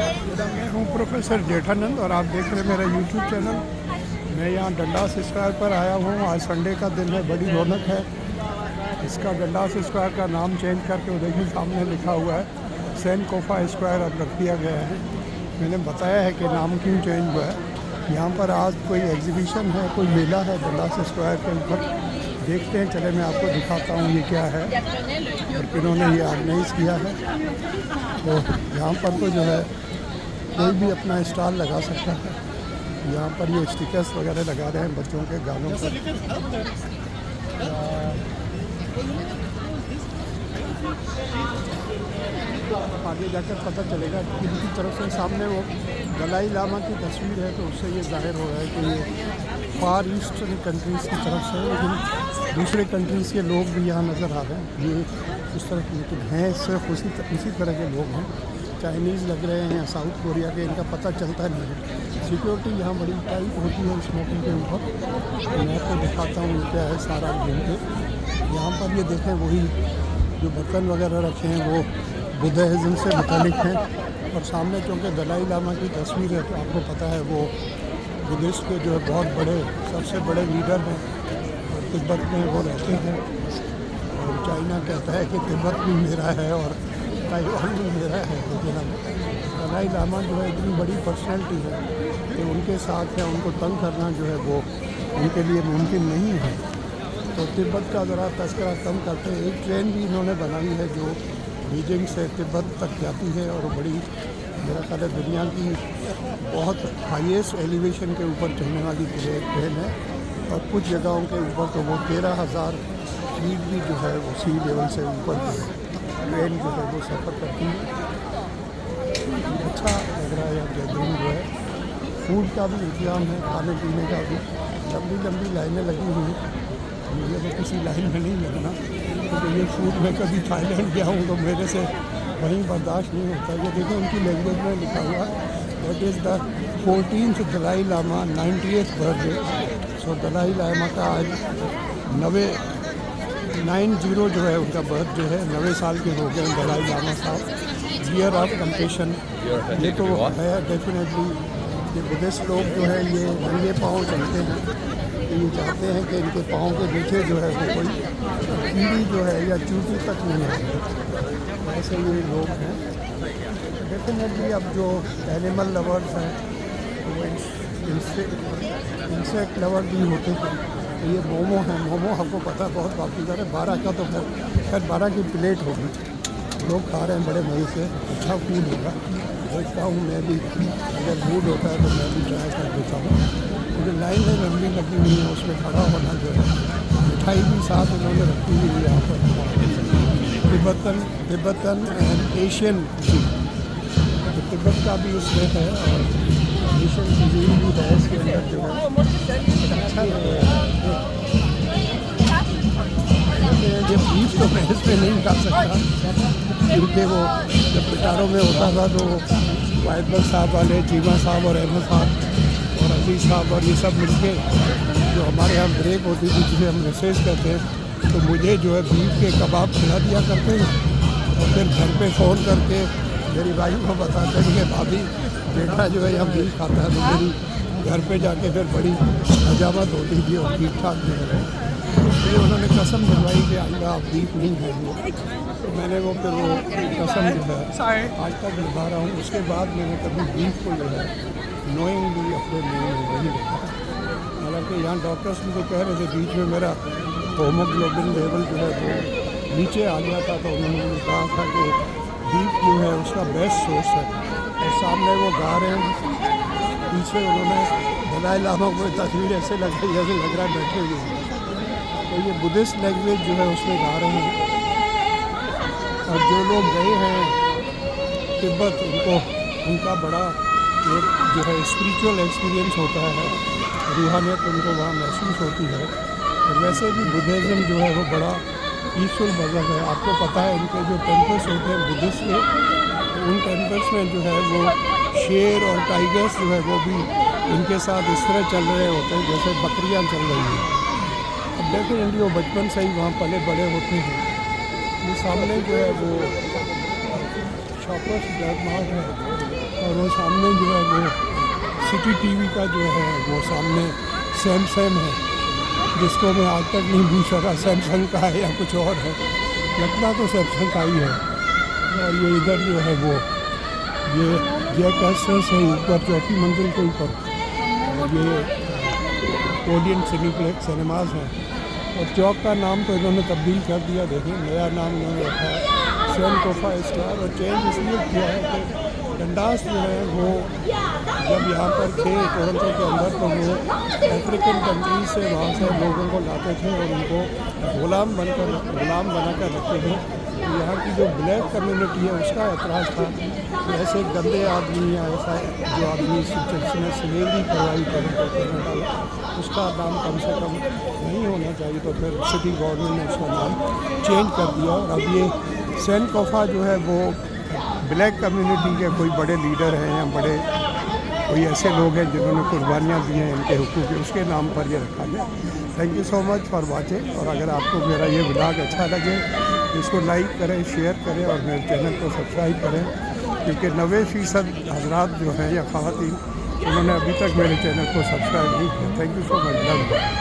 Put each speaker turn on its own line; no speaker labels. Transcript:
मैं हूँ प्रोफेसर जेठानंद और आप देख रहे हैं मेरा यूट्यूब चैनल। मैं यहाँ डंडास स्क्वायर पर आया हूँ। आज संडे का दिन है, बड़ी रौनक है। इसका डंडास स्क्वायर का नाम चेंज करके वो देखिए सामने लिखा हुआ है सैनकोफा स्क्वायर अब रख दिया गया है। मैंने बताया है कि नाम क्यों चेंज हुआ है। यहाँ पर आज कोई एग्जीबिशन है, कोई मेला है डंडास स्क्वायर के ऊपर। देखते हैं, चले मैं आपको दिखाता हूँ ये क्या है और किन्होंने ये ऑर्गेनाइज़ किया है। तो यहाँ पर तो जो है कोई भी अपना स्टॉल लगा सकता है। यहाँ पर ये स्टिकर्स वगैरह लगा रहे हैं बच्चों के गानों पर। आगे जाकर पता चलेगा कि इनकी तरफ से सामने वो दलाई लामा की तस्वीर है, तो उससे ये जाहिर हो रहा है कि ये फार ईस्टर्न कंट्रीज़ की तरफ से, लेकिन दूसरे कंट्रीज़ के लोग भी यहाँ नज़र आ रहे हैं। ये उस तरफ लेकिन हैं सिर्फ उसी तरह के लोग हैं। चाइनीज़ लग रहे हैं या साउथ कोरिया के, इनका पता चलता नहीं है। सिक्योरिटी यहाँ बड़ी टाइट होती है स्मोकिंग के ऊपर। मैं आपको दिखाता हूँ क्या है सारा घूम के। यहाँ पर ये देखें, वही जो बर्तन वगैरह रखे हैं वो बुद्धिज़्म से मुतालिक हैं। और सामने चूँकि दलाई लामा की तस्वीर है, तो आपको पता है वो बुद्धिस्ट के जो है बहुत बड़े, सबसे बड़े लीडर हैं। और तिब्बत में वो रहते हैं और चाइना कहता है कि तिब्बत भी मेरा है और ताइवान भी मेरा है। लेकिन दलाई लामा जो है इतनी बड़ी पर्सनैलिटी है कि उनके साथ है, उनको तंग करना जो है वो उनके लिए मुमकिन नहीं है। तो तिब्बत का ज़रा तस्करा कम करते हैं। एक ट्रेन भी इन्होंने बनाई है जो बीजिंग से तिब्बत तक जाती है और बड़ी, मेरा ख्याल है दुनिया की बहुत हाईएस्ट एलिवेशन के ऊपर चलने वाली ट्रेन है। और कुछ जगहों के ऊपर तो वो 13,000 फीट भी जो है वो सी लेवल से ऊपर ट्रेन जो है वो सफ़र करती है। अच्छा लग रहा है। यहाँ गैदरिंग जो है, फूड का भी इंतजाम है, खाने पीने का भी। लंबी लंबी लाइनें लगी हुई हैं। मुझे तो किसी लाइन में नहीं लगना, क्योंकि ये फूड मैं कभी थाईलैंड गया हूँ तो मेरे से वहीं बर्दाश्त नहीं होता। ये देखो उनकी लैंग्वेज में लिखा हुआ that is the 14th Dalai Lama 90th birthday. So Dalai Lama का आज 90 जो है उनका बर्थडे है। 90 साल के हो गए दलाई लामा साहब। ईयर ऑफ कंपेशन ये तो है डेफिनेटली। ये बुद्धिस्ट लोग जो है ये नंगे पाँव चलते हैं। ये चाहते हैं कि इनके पाँव के नीचे जो है वो कोई कीड़ी जो है या चूटी तक नहीं है। ऐसे ये लोग हैं। डेफिनेटली अब जो एनिमल लवर्स हैं वो इंसेक्ट लवर भी होते हैं। तो ये मोमो है। मोमो आपको पता है बहुत पॉपुलर है। 12 का तो खैर 12 की प्लेट होगी, लोग खा रहे हैं बड़े मज़े से। अच्छा फूड होगा, देखता हूँ मैं भी, अगर मूड होता है तो मैं भी ट्राई कर देता हूँ। जो लाइन है लंबी लगी हुई है, उसमें खड़ा होना जो है। मिठाई भी साथ इन्होंने रखी हुई है यहाँ पर। तिब्बतन एंड एशियन कुजीन, तो तिब्बत का भी उसमें है और एशियन कुजीन भी है इसके अंदर जो है। अच्छा लग रहा है। ये बीफ तो मैं इसमें नहीं खा सकता, क्योंकि वो जब पिटारों में होता था तो वाइटबर साहब वाले, चीमा साहब और अहमद साहब और अजीज़ साहब और ये सब मिलके जो हमारे यहाँ ब्रेक होती थी जिसे हम रिसेस कहते हैं, तो मुझे जो है बीफ के कबाब खिला दिया करते हैं। और फिर घर पे फ़ोन करके मेरी भाई को बताते हैं कि भाभी बेटा जो है यहाँ बीफ खाता है, तो मेरी घर पे जाके फिर बड़ी हजामत होती थी और ठीक ठाक जो है। फिर उन्होंने कसम दिलवाई कि आइंदा आप बीफ नहीं खाएंगे, तो मैंने वो फिर वो कसम जो है आज तक निभा रहा हूँ। उसके बाद मैंने कभी बीफ को जो है नोइंगली अपने मुँह में नहीं रखा। हालांकि यहाँ डॉक्टर्स भी तो कह रहे थे बीच में मेरा होमोग्लोबिन लेवल जो है वो नीचे आ गया था, तो उन्होंने मुझे कहा था कि बीफ जो है उसका बेस्ट सोर्स है। और सामने वो गा रहे हैं, पीछे उन्होंने दलाई लामा को तस्वीर ऐसे लग रही जैसे लग रहा है बैठे हुए हैं। तो ये बुद्धिस्ट लैंग्वेज जो है उसमें गा रहे हैं। और जो लोग गए हैं तिब्बत, उनका बड़ा एक जो है स्पिरिचुअल एक्सपीरियंस होता है, रूहानियत उनको वहाँ महसूस होती है। और वैसे भी बुद्धिज़्म जो है वो बड़ा पीसफुल मज़हब है। आपको पता है इनके जो टेम्पल्स होते हैं बुद्धिस्ट के, तो उन टेम्पल्स में जो है वो शेर और टाइगर्स जो है वो भी उनके साथ इस तरह चल रहे होते हैं जैसे बकरियाँ चल रही हैं। अब डेफिनेटली वो बचपन से ही वहाँ पले बड़े होते हैं। ये सामने जो है वो शॉपर्स मार्ट है और वो सामने जो है वो सिटी टीवी का जो है वो सामने सैमसंग है, जिसको मैं आज तक नहीं पूछ सका सैमसंग का है या कुछ और है। लगता तो सैमसंग का ही है। और ये इधर जो है वो ये जैक एस्टर्स है ऊपर, चौथी मंजिल के ऊपर। और ये ओडियन सिनेप्लेक्स सिनेमाज हैं। और चौक का नाम तो इन्होंने तब्दील कर दिया, देखिए नया नाम इन्होंने रखा है सैनकोफा स्क्वायर। और चेंज इसलिए किया है कि डंडास जो है वो जब यहाँ पर थे टोरंटो के अंदर, तो वो अफ्रीकन कंट्री से वहाँ से लोगों को लाते थे और उनको गुलाम बनाकर रखते थे। तो यहाँ की जो ब्लैक कम्युनिटी है उसका एतराज़ था कि ऐसे गंदे आदमी या ऐसा जो आदमी जिसने स्लेवरी करवाई कनाडा में, उसका नाम कम से कम नहीं होना चाहिए। तो फिर सिटी गवर्नमेंट ने उसका नाम चेंज कर दिया। और अब ये सैनकोफा जो है वो ब्लैक कम्युनिटी के कोई बड़े लीडर हैं या बड़े कोई ऐसे लोग हैं जिन्होंने कुर्बानियाँ दी हैं इनके हुकूक के, उसके नाम पर ये रखा गया। Thank you so much for watching. और अगर आपको मेरा ये व्लॉग अच्छा लगे इसको लाइक करें, शेयर करें और मेरे चैनल को सब्सक्राइब करें, क्योंकि 90% हजरात जो हैं या ख़वातीन उन्होंने अभी तक मेरे चैनल को सब्सक्राइब नहीं किया। Thank you so much.